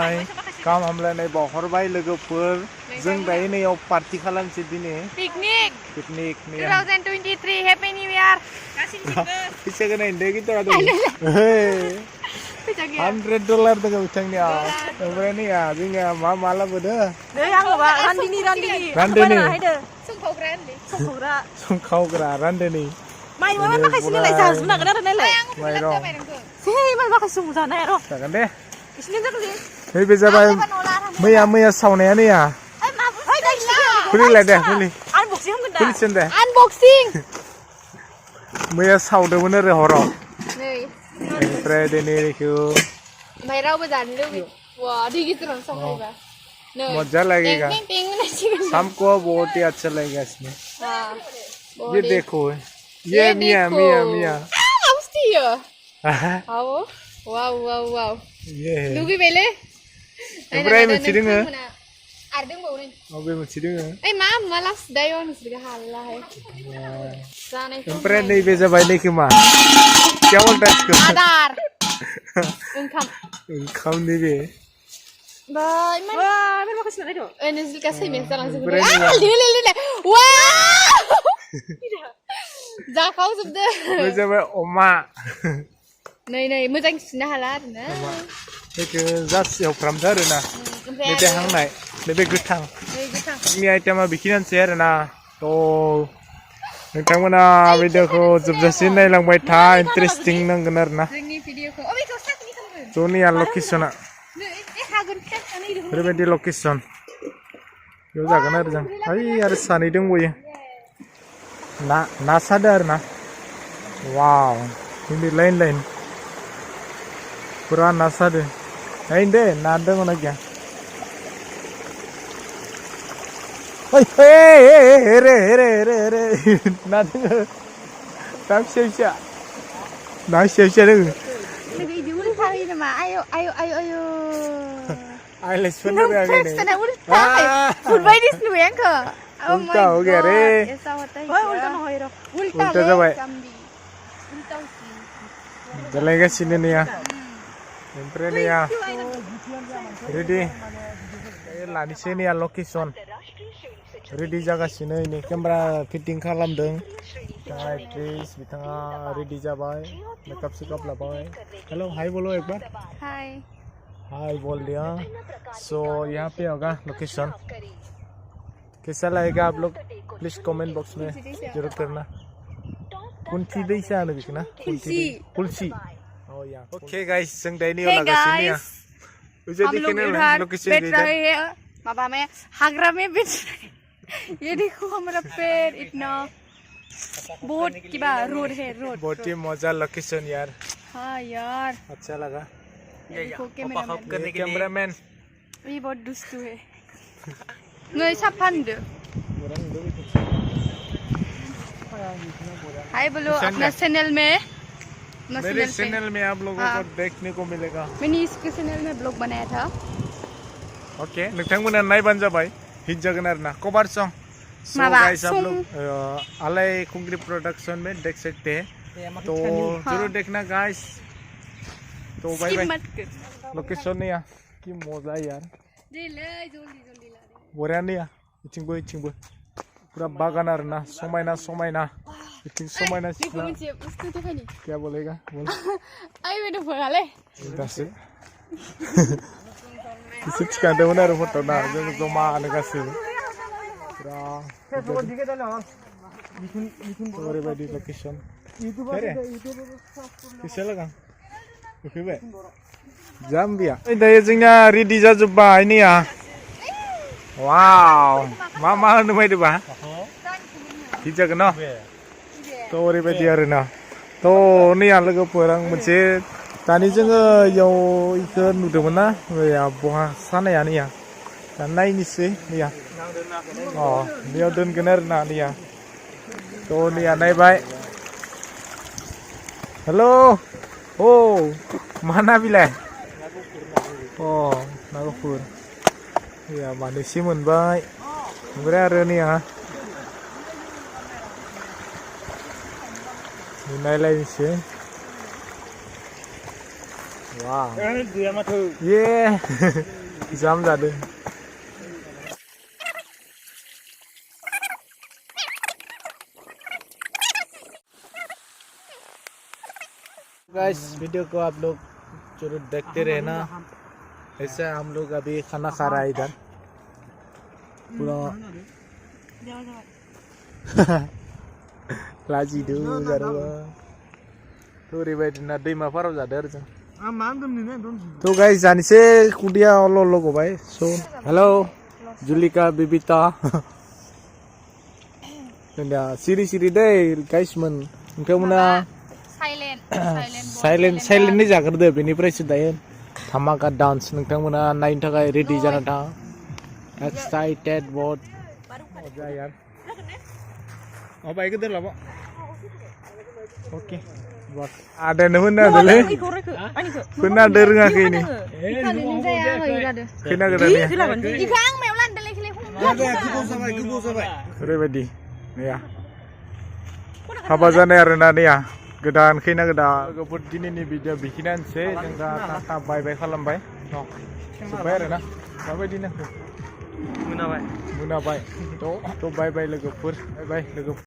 खुलुमबाय गाहाम हामलायनाय बावहरबाय लोगोफोर जों दायो नैयाव पार्टि खालामनोसै दिनै पिकनिक 2023 Happy New Year फैसा होनाय दे गिटारा दं $100 दङ बिथांनियाव ओमफ्राय नैया जोंनिया मा लाबोदो नै आंबा रान्दिनि संखावग्रा रान्दिनि माइरं माखासे नालाय जाजोबनो हागोन आरो नालाय माइरं माखासे जानाय आरो जागोन दे नैबे जाबाय मैया सावनाया नैया खुलिलाय दे खुलिसिन दे आनबक्सिं मैया सावदोंमोन आरो हराव ओमफ्राय दिनै बेखौ ओमफ्राय रावबो जानो लुबैयो वा दै गिदिराव सावबायबा मजा लगेगा हमको बहुत ही अच्छा लगेगा इसमें ये देखो ये मिया वाव ये लुगैबायलै ओमफ्राय मोनसे दोङो आरो दंबावो नै अबे मोनसे दोङो ओइ मा लास्ट दायो नोंसोरखौ हालाहाय जानाय ओमफ्राय नैबे जाबाय नैखो मा केवल टाइपखौ आदार ओंखाम नैबे बाय मान माखासे नायदो ओइ नोंसोर गासै मेस जालांजोबो ले वाव जाखावजोबदो बे जाबाय अमा नै मोजां सुनो हाला आरो ना बेखौ जास्ट एवफ्रामदो आरो ना नैबे हांनाय नैबे गोथां जोंनि आइटेमा बेखिनियानोसै आरो ना थ' नोंथांमोना भिडिअखौ जोबजासिम नायलांबाय था इन्टारेस्टिं नांगोन आरो ना जोंनिया लकेसना ओरैबायदि लकेसन बेयाव जागोन आरो जों ओइ आरो सानै दंबायो ना सादो आरो ना वाव जोंनि लाइन पुरा ना सादो नायनो दे ना दङ ना गैया रे ना दोङो ना फिसा दोङो आइलाय सुनो रोङाखै फुटबायदिस नुबाय आंखो उल्टा हो गया रे उल्टा जाबाय जालायगासिनो नैया ओमफ्राय नैया रेडि लानोसै नैया लकेसन रेडि जागासिनो नै केमेरा फिटिं खालामदों एक्ट्रेस बिथाङा रेडि जाबाय मेकअप सेकअप लाबाय हेलो हाय बोलो एक बार हाय बोल दिया सो यहाँ पे होगा लोकेशन कैसा लगेगा आप लोग प्लीज कमेंट बॉक्स में जरूर करना कुंची दैसा आनो बिखना कुलसी ओ या ओके गाइस जों दाइनियाव लागासिनो या उजे दिखने लोकेशन दे माबा में हाग्रा में बेच ये देखो हमारा पेड़ इतना बहुत किबा रोड है रोड बहुत ही मजा लोकेशन यार हाँ यार अच्छा लगा कैमरामैन ये बहुत दुष्टू है नहीं सब फंड हाय बोलो अपना चैनल में मेरे चैनल में आप लोगों को देखने को मिलेगा मैंने इसके चैनल में ब्लॉग बनाया था ओके नोंथांमोना नायबानो जाबाय हिट जागोन आरो ना कवर सॉन्ग सो गाइस आप लोग आलय खुंगरी प्रोडक्शन में देख सकते हैं तो जरूर देखना गाइस तो बाय बाय लोकेशन नैया कि मजा यार बरिया नैया इथिंबो पूरा बागान आरो ना समायना इथिं समायना सिख्ला क्या बोलेगा बोल आई मैंने बोलाले दासो इसे थिखांदोंमोन आरो फट' ना जों जमानो गासैबो ओरैबायदि लकेसन फैसा लागां होफैबाय जाम्बिया दायो जोंना रेडि जाजोब्बाय नैया वाव मा होनो बायदोबा हिट जागोन न थ' ओरैबायदि आरो ना थ' नैया लोगोफोर आं मोनसे दानि जोङो इयाव इखौ नुदोंमोन ना बहा सानाया नैया दा नायनोसै नैया बेयाव दोनगोन आरो ना नैया थ' नैया नायबाय हेलो ओ मा ना बिलाय नागपुर नैया मानैसो मोनबाय ओमफ्राय आरो नैया नायलायनोसै वाव ये जाम जादों गाइस वीडियो को आप लोग जरूर देखते रहना ऐसे हम लोग अभी खाना खा रहा है इधर पूरा लाजी दो जारवा तो रिबाइदिना दैमाफोराव जादों आरो जों तो गाइस जानोसै खुदिया अल' गबाय सो हेलो जुलिका बिबिता जोंनिया सिरि सिरि दै गाइस मोन नोंथांमोना साइलेन्टै जाग्रोदो बेनिफ्रायसो दायो धामाका डान्स नोंथांमोना नायनो थाखाय रेडि जाना था एक्साइटेड बहुत मजा यार अब बाइक दे लाबो ओके बस ada nemen adale kuna derngakei ini kena gedane ikang meulan dele kile ओरैबायदि या हाबा जानाय आरोना ने गोदान खैना गोदान लोगोफोर दिनैनि भिडिअ बेखिनियानोसै जों दा टाटा बाय बाय खालामबाय जोब्बाय आरोना माबायदि नांखो मोनाबाय थ' बाय बाय लोगोफोर बाय बाय लोगोफोर